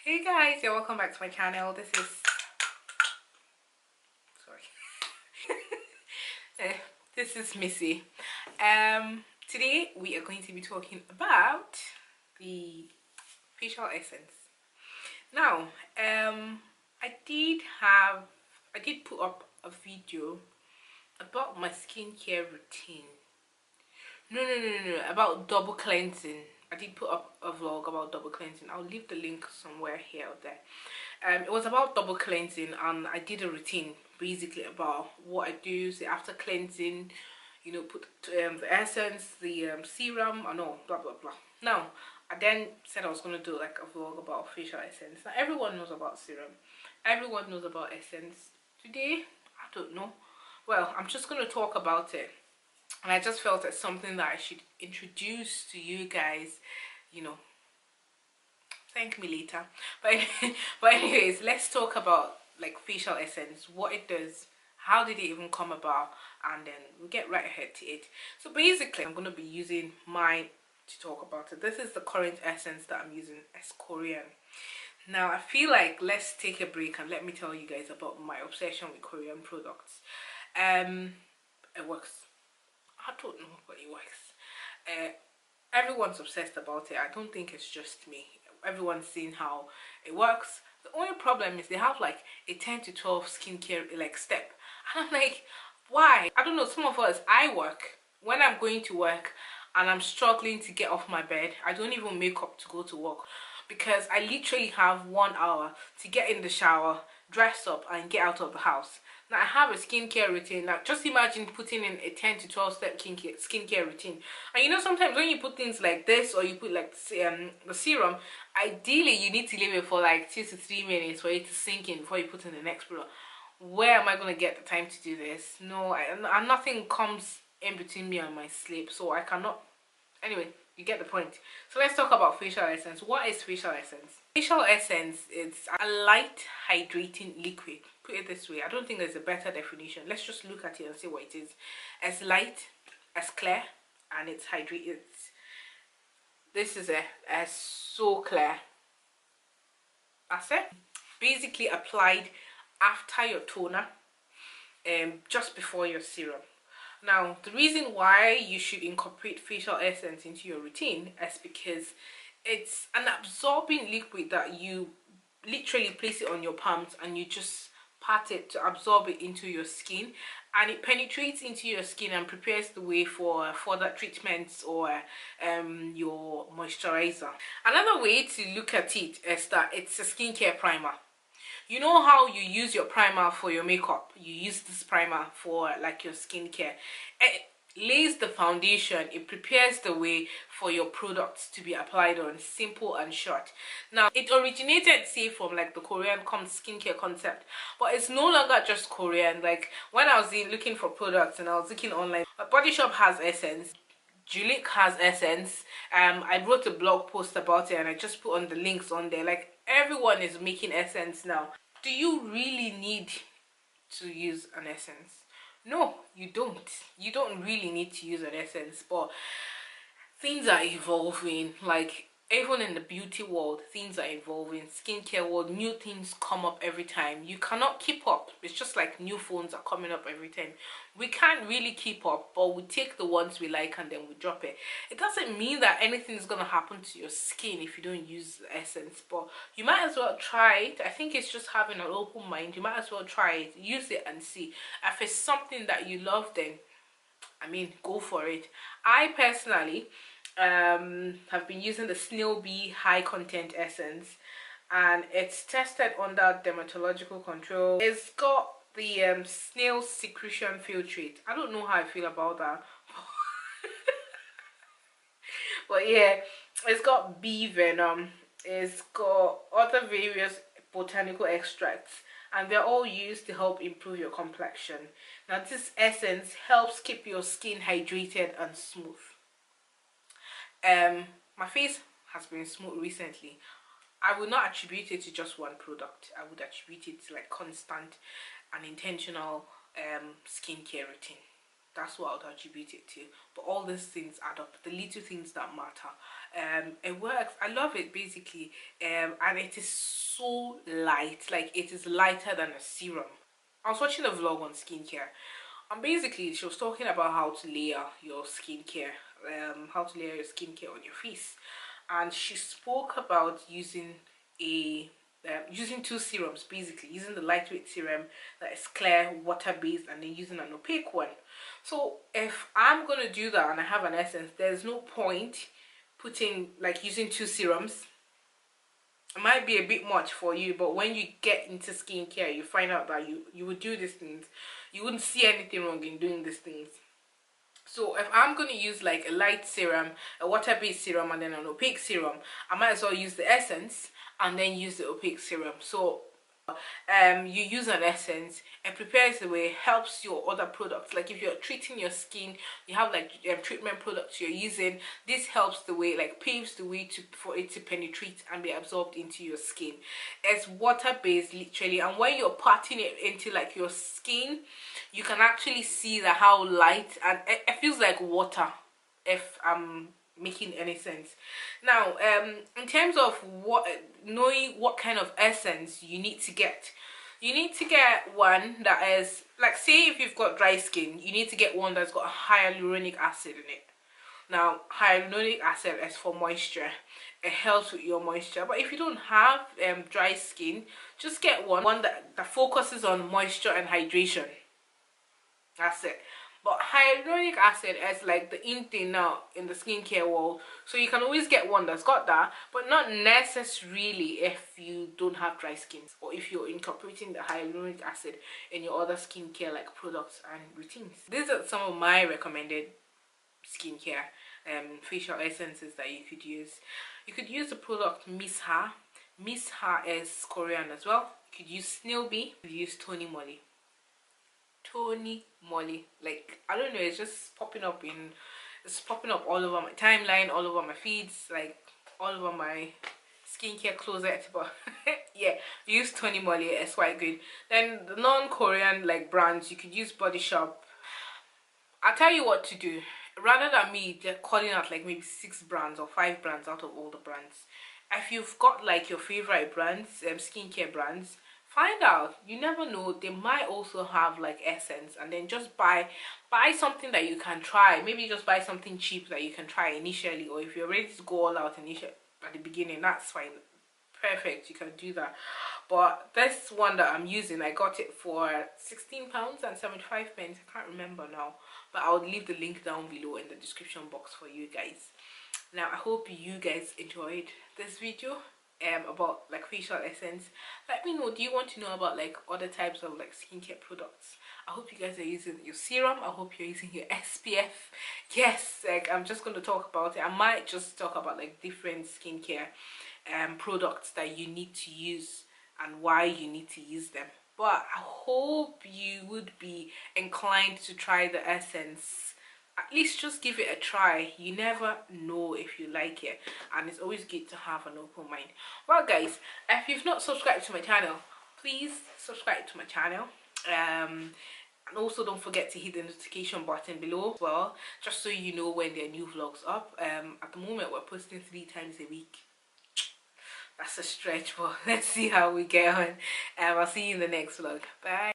Hey guys, yeah, welcome back to my channel. This is sorry. This is Missy. Today we are going to be talking about the facial essence. Now, I did put up a video about my skincare routine. No, about double cleansing. I did put up a vlog about double cleansing. I'll leave the link somewhere here or there. It was about double cleansing, and I did a routine basically about what I do. So after cleansing, you know, put the essence, the serum, and all blah blah blah. Now, I then said I was gonna do like a vlog about facial essence. Now everyone knows about serum, everyone knows about essence. Today, I don't know. Well, I'm just gonna talk about it, and I just felt it's something that I should introduce to you guys. You know, thank me later. But but anyways, let's talk about like facial essence, what it does, how did it even come about, and then we'll get right ahead to it. So basically, I'm going to be using mine to talk about it. This is the current essence that I'm using as Korean. Now I feel like let's take a break and let me tell you guys about my obsession with Korean products. It works. I don't know, but it works. Everyone's obsessed about it. I don't think it's just me. Everyone's seen how it works. The only problem is they have like a 10 to 12 skincare like step, and I'm like, why? I don't know. Some of us, I work when I'm going to work and I'm struggling to get off my bed. I don't even make up to go to work because I literally have 1 hour to get in the shower, dress up, and get out of the house. Now I have a skincare routine. Now just imagine putting in a 10 to 12 step skincare routine. And you know, sometimes when you put things like this, or you put like the serum, ideally you need to leave it for like 2 to 3 minutes for it to sink in before you put in the next product. Where am I going to get the time to do this? No, and nothing comes in between me and my sleep, so I cannot. Anyway, you get the point. So let's talk about facial essence. What is facial essence? Facial essence is a light hydrating liquid. Put it this way, I don't think there's a better definition. Let's just look at it and see what it is. As light, as clear, and it's hydrated. This is as so clear. That's it. Basically applied after your toner, just before your serum. Now, the reason why you should incorporate facial essence into your routine is because it's an absorbing liquid that you literally place it on your palms and you just pat it to absorb it into your skin, and it penetrates into your skin and prepares the way for further treatments or your moisturizer. Another way to look at it is that it's a skincare primer. You know how you use your primer for your makeup, you use this primer for like your skincare. It lays the foundation, it prepares the way for your products to be applied on, simple and short. Now it originated, say, from like the Korean skincare concept, but it's no longer just Korean. Like when I was looking for products and I was looking online, Body Shop has essence, Juliet has essence. I wrote a blog post about it and I just put on the links on there. Like everyone is making essence now. Do you really need to use an essence? No, you don't. You don't really need to use an essence, but things are evolving. Like even in the beauty world, things are evolving. Skincare world, new things come up every time. You cannot keep up. It's just like new phones are coming up every time. We can't really keep up, but we take the ones we like and then we drop it. It doesn't mean that anything is going to happen to your skin if you don't use the essence, but you might as well try it. I think it's just having an open mind. You might as well try it, use it and see. If it's something that you love, then I mean, go for it. I personally have been using the Snail high content essence, and it's tested under dermatological control. It's got the snail secretion filtrate. I don't know how I feel about that. But yeah, it's got bee venom, it's got other various botanical extracts, and they're all used to help improve your complexion. Now this essence helps keep your skin hydrated and smooth. My face has been smooth recently. I would not attribute it to just one product. I would attribute it to like constant and intentional skincare routine. That's what I would attribute it to. But all these things add up, the little things that matter. It works. I love it basically, and it is so light, like it is lighter than a serum. I was watching a vlog on skincare, and basically she was talking about how to layer your skincare, on your face, and she spoke about using using two serums, basically using the lightweight serum that is clear, water based, and then using an opaque one. So if I'm gonna do that and I have an essence, there's no point putting, like, using two serums. It might be a bit much for you, but when you get into skincare, you find out that you would do these things. You wouldn't see anything wrong in doing these things. So if I'm going to use like a light serum, a water-based serum, and then an opaque serum, I might as well use the essence and then use the opaque serum. So you use an essence, it prepares the way, helps your other products. Like if you're treating your skin, you have like treatment products you're using, this helps the way, like paves the way for it to penetrate and be absorbed into your skin. It's water based, literally, and when you're patting it into like your skin, you can actually see how light, and it feels like water, if I'm making any sense. Now in terms of knowing what kind of essence you need to get, you need to get one that is, like, say if you've got dry skin, you need to get one that's got hyaluronic acid in it. Now hyaluronic acid is for moisture, it helps with your moisture. But if you don't have dry skin, just get one that focuses on moisture and hydration. That's it. But hyaluronic acid is like the in thing now in the skincare world, so you can always get one that's got that, but not necessarily if you don't have dry skin, or if you're incorporating the hyaluronic acid in your other skincare like products and routines. These are some of my recommended skincare facial essences that you could use. You could use the product Missy'S. Missy's is Korean as well. You could use Snail. You could use Tony Moly. Like, I don't know, it's just popping up all over my timeline, all over my feeds, like all over my skincare closet. But yeah, use Tony Moly, it's quite good. Then the non-Korean like brands, you could use Body Shop. I'll tell you what to do. Rather than me calling out like maybe 6 brands or 5 brands out of all the brands, if you've got like your favorite brands, skincare brands, find out. You never know, they might also have like essence, and then just buy something that you can try. Maybe just buy something cheap that you can try initially, or if you're ready to go all out initially at the beginning, that's fine, perfect, you can do that. But this one that I'm using, I got it for £16 and 75 pence. I can't remember now, but I'll leave the link down below in the description box for you guys. Now I hope you guys enjoyed this video about like facial essence. Let me know, do you want to know about like other types of like skincare products? I hope you guys are using your serum, I hope you're using your SPF. Yes, like I'm just going to talk about it. I might just talk about like different skincare products that you need to use and why you need to use them. But I hope you would be inclined to try the essence. At least just give it a try. You never know if you like it, and it's always good to have an open mind. Well guys, if you've not subscribed to my channel, please subscribe to my channel, and also don't forget to hit the notification button below as well, just so you know when there are new vlogs up. At the moment we're posting 3 times a week. That's a stretch, but let's see how we get on. I'll see you in the next vlog. Bye.